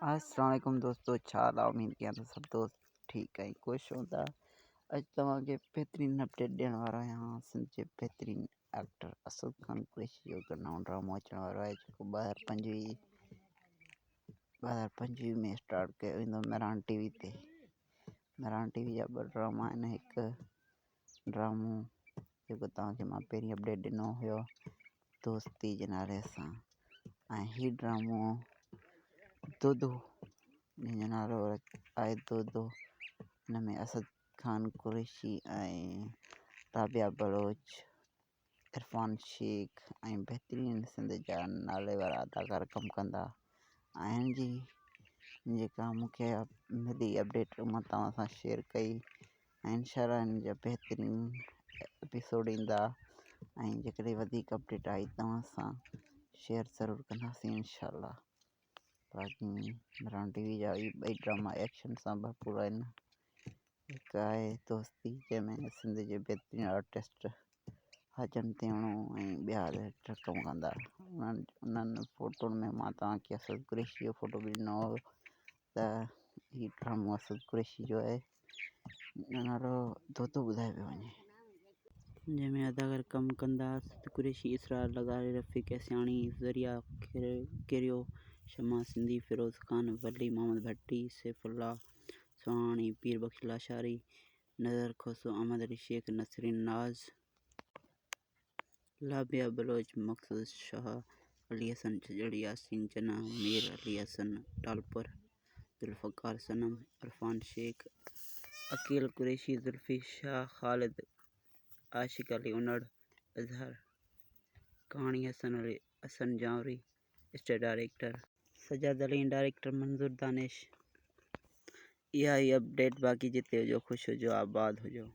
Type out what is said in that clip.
अस्सलाम वालेकुम दोस्तों, छा हाल आहे? उम्मीद कयां थो सभु दोस्त ठीकु ऐं ख़ुशि हूंदा। अॼु तव्हांखे बहितरीनु अपडेट ॾियण वारो आहियां। सिंध जे बहितरीनु एक्टर असद खान कुरैशी जो हिकु नओं ड्रामो अचण वारो आहे, जेको 2025 में स्टार्ट कयो वेंदो मेरान टीवी ते। मेरान टीवी जा 2 ड्रामा आहिनि। हिकु ड्रामो जेको तव्हांखे मां पहिरीं अपडेट ॾिनो हुयो, दोस्ती जे नाले सां, ऐं हीउ ड्रामो दो जंहिंजो नालो आहे दो। हिन में असद खान कुरैशी ऐं राबिया बलोच, इरफान शेख ऐं बहितरीनु सिंध जा नाले वारा अदाकार कमु कंदा आहिनि। जेका मूंखे मिली अपडेट मां तव्हां सां शेयर कई, ऐं इंशाअल्लाह हिन जा बहितरीनु एपिसोड ईंदा, ऐं जेकॾहिं वधीक अपडेट आई तव्हां सां शेयर ज़रूरु कंदासीं इंशाअल्लाह। बाक़ी मेरान टीवी जा 2 ड्रामा एक्शन सां भरपूर आहिनि। हिकु आहे दोस्ती, जंहिंमें सिंध जे बहितरीनु आर्टिस्ट हजम तेवणो ऐं ॿिया डायरेक्टर कमु कंदा। उन्हनि फ़ोटोनि में मां तव्हांखे असद कुरैशी जो फ़ोटो बि ॾिनो हो, त हीउ ड्रामो असद कुरैशी जो आहे। हिन नालो दो ॿुधायो पियो वञे, जंहिंमें अदाकार कमु कंदा असद कुरैशी, इसरार लगारी, रफ़ीक एसियाणी, ज़रिया केरियो, शमा सिंधी, फिरोज़ खान, वली मोहम्मद भट्टी, सैफुल्लाह सुहाणी, पीर बख्श लाशारी, नज़र खोसो, अहमद अली शेख, नसरीन नाज, राबिया बलोच, मकसूद शाह, अली हसन छजड़ी, यासीन चन्ना, मीर अली हसन टालपुर, जुल्फ़कार सनम, इरफान शेख, अकील कुरैशी, जुल्फ़ी शाह, ख़ालिद, आशिक अली उनड़, अज़हर, कहानी Hasan Jawri, state director Sajjad Ali, director Manzoor Danish. इहा ही अपडेट। बाक़ी जिते हुजो ख़ुशि हुजो, आबाद हुजो।